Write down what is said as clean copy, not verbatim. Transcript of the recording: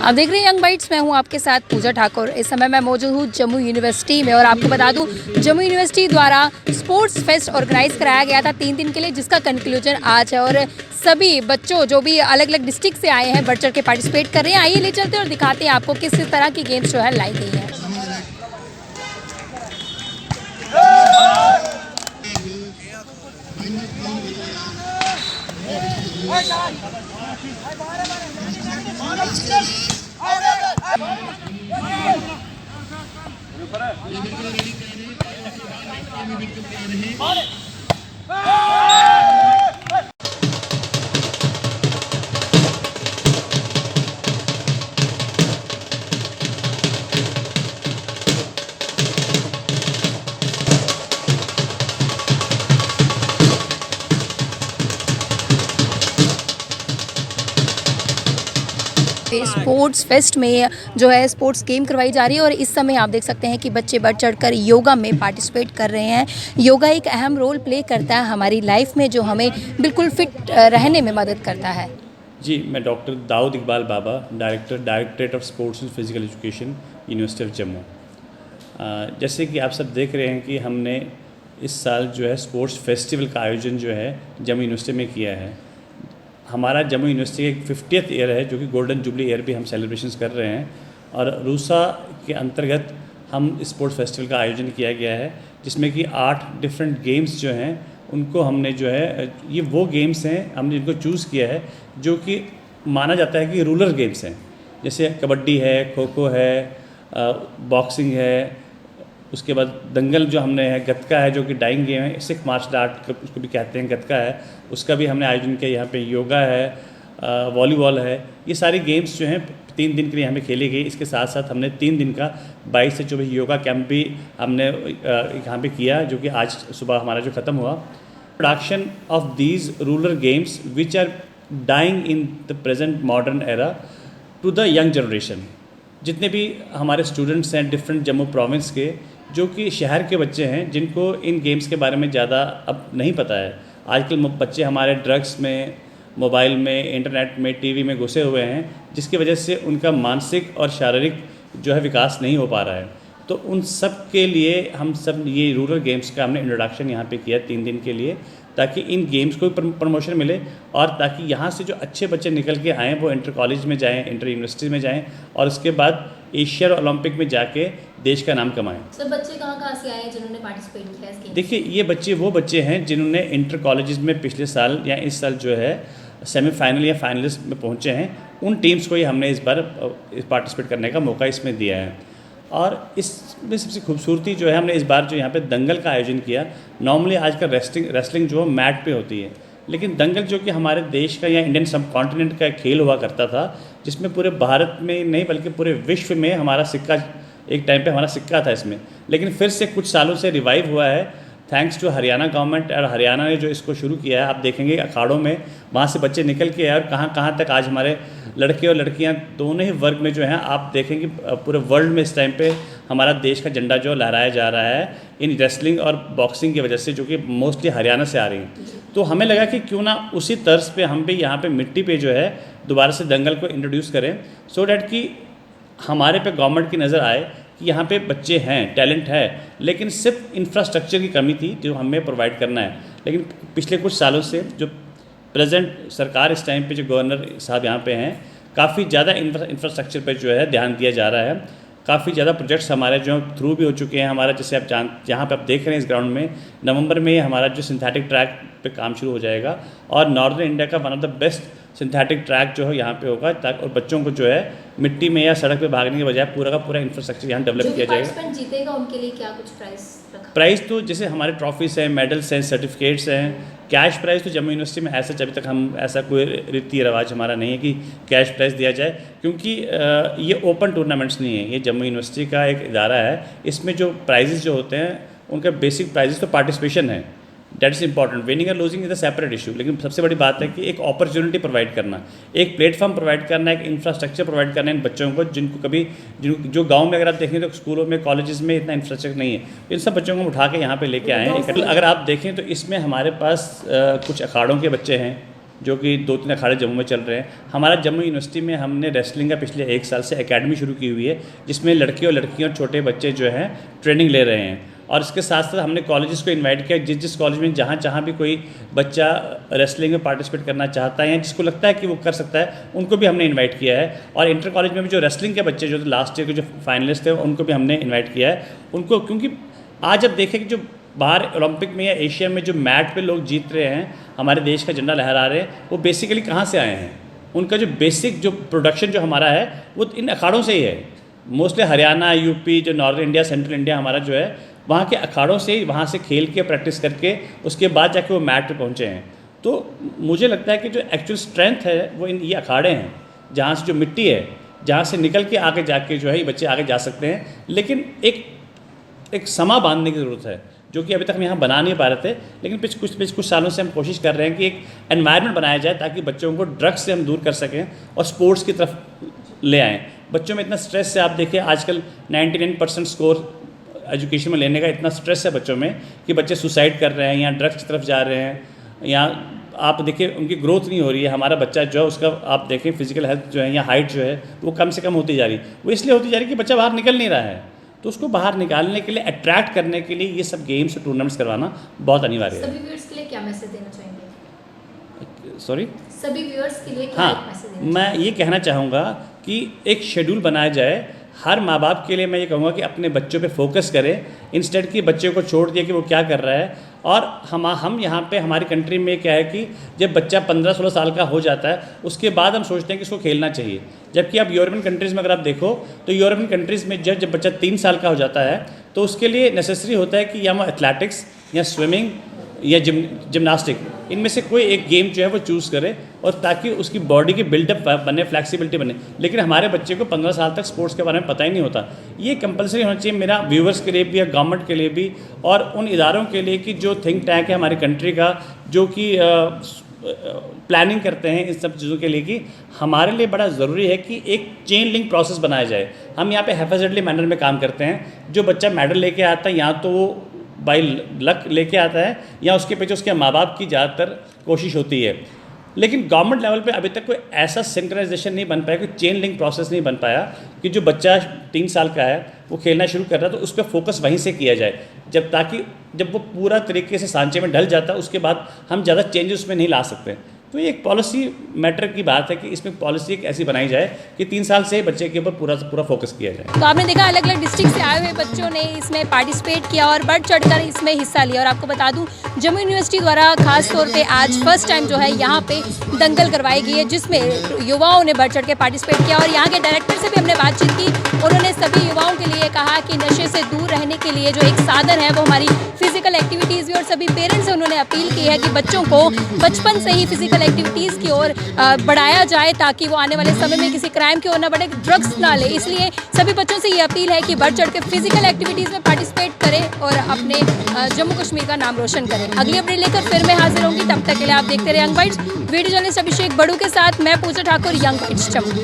आप देख रहे हैं यंग बाइट्स। मैं हूं आपके साथ पूजा ठाकुर। इस समय मैं मौजूद हूं जम्मू यूनिवर्सिटी में और आपको बता दूं जम्मू यूनिवर्सिटी द्वारा स्पोर्ट्स फेस्ट ऑर्गेनाइज कराया गया था 3 दिन के लिए, जिसका कंक्लूजन आज है और सभी बच्चों जो भी अलग अलग डिस्ट्रिक्ट से आए हैं बढ़ चढ़ के पार्टिसिपेट कर रहे हैं। आइए ले चलते हैं और दिखाते हैं आपको किस तरह की गेम्स जो है लाई गई है। स्पोर्ट्स फेस्ट में जो है स्पोर्ट्स गेम करवाई जा रही है और इस समय आप देख सकते हैं कि बच्चे बढ़ चढ़कर योगा में पार्टिसिपेट कर रहे हैं। योगा एक अहम रोल प्ले करता है हमारी लाइफ में, जो हमें बिल्कुल फिट रहने में मदद करता है। जी, मैं doctor Dawood Iqbal Baba, directorate of sports and physical education, university of Jammu. जैसे कि आप सब देख रहे हैं कि हमने इस साल जो है स्पोर्ट्स फेस्टिवल का आयोजन जो है जम्मू यूनिवर्सिटी में किया है। हमारा जम्मू यूनिवर्सिटी का 50th ईयर है, जो कि गोल्डन जुबली ईयर भी हम सेलिब्रेशंस कर रहे हैं और रूसा के अंतर्गत हम स्पोर्ट्स फेस्टिवल का आयोजन किया गया है, जिसमें कि 8 डिफरेंट गेम्स जो हैं उनको हमने जो है, ये वो गेम्स हैं हमने इनको चूज़ किया है जो कि माना जाता है कि रूरल गेम्स हैं। जैसे कबड्डी है, खो खो है, बॉक्सिंग है, उसके बाद दंगल जो हमने है, गतका है जो कि डाइंग गेम है, सिख मार्शल आर्ट उसको भी कहते हैं, गतका है, उसका भी हमने आयोजन किया। यहाँ पे योगा है, वॉलीबॉल है, ये सारी गेम्स जो हैं 3 दिन के लिए हमें खेली गई। इसके साथ साथ हमने 3 दिन का 22 से 24 योगा कैंप भी हमने यहाँ पे किया, जो कि आज सुबह हमारा जो ख़त्म हुआ। Production of these rural games which are dying in the present modern era to the young generation. जितने भी हमारे स्टूडेंट्स हैं डिफरेंट जम्मू प्रोविंस के, जो कि शहर के बच्चे हैं, जिनको इन गेम्स के बारे में ज़्यादा अब नहीं पता है। आजकल बच्चे हमारे ड्रग्स में, मोबाइल में, इंटरनेट में, टीवी में घुसे हुए हैं, जिसकी वजह से उनका मानसिक और शारीरिक जो है विकास नहीं हो पा रहा है। तो उन सब के लिए हम सब ये रूरल गेम्स का हमने इंट्रोडक्शन यहाँ पे किया 3 दिन के लिए, ताकि इन गेम्स को प्रमोशन मिले और ताकि यहाँ से जो अच्छे बच्चे निकल के आएँ वो इंटर कॉलेज में जाएँ, इंटर यूनिवर्सिटी में जाएँ और उसके बाद एशिया और ओलंपिक में जाके देश का नाम कमाएं। सब बच्चे कहाँ से आए हैं जिन्होंने पार्टिसिपेट किया इस गेम? देखिए, ये बच्चे वो बच्चे हैं जिन्होंने इंटर कॉलेजेस में पिछले साल या इस साल जो है सेमीफाइनल या फाइनलिस्ट में पहुँचे हैं। उन टीम्स को ही हमने इस बार पार्टिसिपेट करने का मौका इसमें दिया है। और इसमें सबसे खूबसूरती जो है, हमने इस बार जो यहाँ पे दंगल का आयोजन किया। नॉर्मली आजकल रेसलिंग जो मैट पे होती है, लेकिन दंगल जो कि हमारे देश का या इंडियन सब कॉन्टिनेंट का खेल हुआ करता था, जिसमें पूरे भारत में नहीं बल्कि पूरे विश्व में हमारा सिक्का, एक टाइम पे हमारा सिक्का था इसमें, लेकिन फिर से कुछ सालों से रिवाइव हुआ है थैंक्स टू हरियाणा गवर्नमेंट। और हरियाणा ने जो इसको शुरू किया है, आप देखेंगे अखाड़ों में वहाँ से बच्चे निकल के आए और कहाँ तक आज हमारे लड़के और लड़कियाँ दोनों ही वर्ग में जो हैं, आप देखेंगे पूरे वर्ल्ड में इस टाइम पे हमारा देश का झंडा जो लहराया जा रहा है इन रेसलिंग और बॉक्सिंग की वजह से, जो कि मोस्टली हरियाणा से आ रही हैं। तो हमें लगा कि क्यों ना उसी तर्ज पे हम भी यहाँ पे मिट्टी पे जो है दोबारा से दंगल को इंट्रोड्यूस करें, सो डैट कि हमारे पे गवर्नमेंट की नज़र आए कि यहाँ पे बच्चे हैं, टैलेंट है, लेकिन सिर्फ इंफ्रास्ट्रक्चर की कमी थी जो हमें प्रोवाइड करना है। लेकिन पिछले कुछ सालों से जो प्रेजेंट सरकार इस टाइम पे जो गवर्नर साहब यहाँ पे हैं, काफ़ी ज़्यादा इंफ्रास्ट्रक्चर पे जो है ध्यान दिया जा रहा है। काफ़ी ज़्यादा प्रोजेक्ट्स हमारे जो थ्रू भी हो चुके हैं। हमारा जैसे आप जहाँ पे आप देख रहे हैं इस ग्राउंड में, नवंबर में हमारा जो सिंथेटिक ट्रैक पे काम शुरू हो जाएगा और नॉर्दर्न इंडिया का one of the best synthetic track जो है यहाँ पे होगा, ताकि और बच्चों को जो है मिट्टी में या सड़क पे भागने के बजाय पूरा का पूरा इंफ्रास्ट्रक्चर यहाँ डेवलप किया जाएगा। जीतेगा उनके लिए क्या कुछ प्राइज़ तो जैसे हमारे ट्रॉफीज़ हैं, मेडल्स हैं, सर्टिफिकेट्स हैं। कैश प्राइज़ तो जम्मू यूनिवर्सिटी में ऐसा अभी तक हम ऐसा कोई रीति रिवाज हमारा नहीं है कि कैश प्राइज़ दिया जाए, क्योंकि ये ओपन टूर्नामेंट्स नहीं है, ये जम्मू यूनिवर्सिटी का एक इदारा है। इसमें जो प्राइजेज़ जो होते हैं उनका बेसिक प्राइजेज़ तो पार्टिसिपेशन है, दैट इज़ इंपॉर्टेंट। विनिंग और losing is a separate issue, लेकिन सबसे बड़ी बात है कि एक अपॉर्चुनिटी प्रोवाइड करना, एक प्लेटफॉर्म प्रोवाइड करना, एक इंफ्रास्ट्रक्चर प्रोवाइड करना इन बच्चों को, जो गांव में अगर आप देखें तो स्कूलों में, कॉलेजेस में इतना इंफ्रास्ट्रक्चर नहीं है। इन सब बच्चों को उठा के यहाँ पे लेके आए हैं। अगर आप देखें तो इसमें हमारे पास कुछ अखाड़ों के बच्चे हैं जो कि 2-3 अखाड़े जम्मू में चल रहे हैं। हमारा जम्मू यूनिवर्सिटी में हमने रेसलिंग का पिछले 1 साल से एकेडमी शुरू की हुई है, जिसमें लड़के और लड़कियाँ और छोटे बच्चे जो हैं ट्रेनिंग ले रहे हैं। और इसके साथ साथ हमने कॉलेजेस को इनवाइट किया, जिस कॉलेज में जहाँ भी कोई बच्चा रेसलिंग में पार्टिसिपेट करना चाहता है या जिसको लगता है कि वो कर सकता है, उनको भी हमने इनवाइट किया है। और इंटर कॉलेज में भी जो रेसलिंग के बच्चे जो लास्ट ईयर के जो फाइनलिस्ट थे, उनको भी हमने इन्वाइट किया है। उनको, क्योंकि आज अब देखें कि जो बाहर ओलंपिक में या एशिया में जो मैट पे लोग जीत रहे हैं, हमारे देश का झंडा लहरा रहे हैं, वो बेसिकली कहाँ से आए हैं? उनका जो बेसिक जो प्रोडक्शन जो हमारा है वो इन अखाड़ों से ही है। मोस्टली हरियाणा, यूपी, जो नॉर्दर्न इंडिया, सेंट्रल इंडिया हमारा जो है, वहाँ के अखाड़ों से ही, वहाँ से खेल के प्रैक्टिस करके उसके बाद जाके वो मैट पे पहुँचे हैं। तो मुझे लगता है कि जो एक्चुअल स्ट्रेंथ है वो ये अखाड़े हैं, जहाँ से जो मिट्टी है, जहाँ से निकल के आगे जाके जो है ये बच्चे आगे जा सकते हैं। लेकिन एक समा बांधने की ज़रूरत है, जो कि अभी तक हम यहाँ बना नहीं पा रहे थे। लेकिन पिछले कुछ सालों से हम कोशिश कर रहे हैं कि एक एनवायरनमेंट बनाया जाए ताकि बच्चों को ड्रग्स से हम दूर कर सकें और स्पोर्ट्स की तरफ ले आएँ। बच्चों में इतना स्ट्रेस है, आप देखिए आजकल 99% स्कोर एजुकेशन में लेने का इतना स्ट्रेस है बच्चों में कि बच्चे सुसाइड कर रहे हैं या ड्रग्स की तरफ जा रहे हैं, या आप देखिए उनकी ग्रोथ नहीं हो रही है। हमारा बच्चा जो है उसका आप देखें फिजिकल हेल्थ जो है या हाइट जो है वो कम से कम होती जा रही है। वो इसलिए होती जा रही है कि बच्चा बाहर निकल नहीं रहा है। तो उसको बाहर निकालने के लिए, अट्रैक्ट करने के लिए ये सब गेम्स और टूर्नामेंट्स करवाना बहुत अनिवार्य है। सभी व्यूअर्स के लिए क्या मैसेज देना चाहेंगे? सॉरी, सभी व्यूअर्स के लिए क्या मैसेज देना? मैं ये कहना चाहूँगा कि एक शेड्यूल बनाया जाए। हर माँ बाप के लिए मैं ये कहूँगा कि अपने बच्चों पे फोकस करें, इंस्टेड कि बच्चे को छोड़ दिया कि वो क्या कर रहा है। और हम यहाँ पे हमारी कंट्री में क्या है कि जब बच्चा 15-16 साल का हो जाता है, उसके बाद हम सोचते हैं कि इसको खेलना चाहिए। जबकि आप यूरोपियन कंट्रीज़ में अगर आप देखो तो यूरोपियन कंट्रीज़ में जब बच्चा 3 साल का हो जाता है तो उसके लिए नेसेसरी होता है कि या वो एथलेटिक्स या स्विमिंग या जिमनास्टिक, इनमें से कोई एक गेम जो है वो चूज़ करे, और ताकि उसकी बॉडी की बिल्डअप बने, फ्लैक्सिबिलिटी बने। लेकिन हमारे बच्चे को 15 साल तक स्पोर्ट्स के बारे में पता ही नहीं होता। ये कंपलसरी होना चाहिए मेरा व्यूवर्स के लिए भी या गवर्नमेंट के लिए भी, और उन इदारों के लिए कि जो थिंक टैंक है हमारी कंट्री का, जो कि प्लानिंग करते हैं इन सब चीज़ों के लिए, कि हमारे लिए बड़ा ज़रूरी है कि एक चेन लिंक प्रोसेस बनाया जाए। हम यहाँ पे हैफेजर्डली मैनर में काम करते हैं। जो बच्चा मेडल लेके आता है, या तो वो बाई लक लेके आता है या उसके पीछे उसके माँ बाप की ज़्यादातर कोशिश होती है। लेकिन गवर्नमेंट लेवल पे अभी तक कोई ऐसा सिंक्रोनाइजेशन नहीं बन पाया, कोई चेन लिंक प्रोसेस नहीं बन पाया कि जो बच्चा 3 साल का है वो खेलना शुरू कर रहा है तो उस पर फोकस वहीं से किया जाए, जब वो पूरा तरीके से सांचे में ढल जाता है उसके बाद हम ज़्यादा चेंजेस उसमें नहीं ला सकते। तो ये एक पॉलिसी मैटर की बात है कि इसमें पॉलिसी एक ऐसी बनाई जाए कि 3 साल से बच्चे के ऊपर पूरा फोकस किया जाए। तो आपने देखा अलग अलग डिस्ट्रिक्ट से आए हुए बच्चों ने इसमें पार्टिसिपेट किया और बढ़ चढ़कर इसमें हिस्सा लिया। और आपको बता दूं, जम्मू यूनिवर्सिटी द्वारा खास तौर पे आज फर्स्ट टाइम जो है यहाँ पे दंगल करवाई गई है, जिसमें युवाओं ने बढ़ चढ़ के पार्टिसिपेट किया। और यहाँ के डायरेक्टर से भी हमने बातचीत की, उन्होंने सभी युवाओं के लिए कहा कि नशे से दूर रहने के लिए जो एक साधन है वो हमारी फिजिकल एक्टिविटीज़ भी, और सभी पेरेंट्स से उन्होंने अपील की है कि बच्चों को बचपन से ही फिजिकल एक्टिविटीज़ की ओर बढ़ाया जाए ताकि वो आने वाले समय में किसी क्राइम की ओर ना बढ़े, ड्रग्स ना ले। इसलिए सभी बच्चों से ये अपील है कि बढ़ चढ़ के फिजिकल एक्टिविटीज़ में पार्टिसिपेट करें और अपने जम्मू कश्मीर का नाम रोशन करें। अगली अपडेट लेकर फिर मैं हाजिर होंगी, तब तक के लिए आप देखते रहे यंग बाइट्स। वीडियो जर्नलिस्ट अभिषेक बड़ू के साथ मैं पूजा ठाकुर, यंग बाइट्स जम्मू।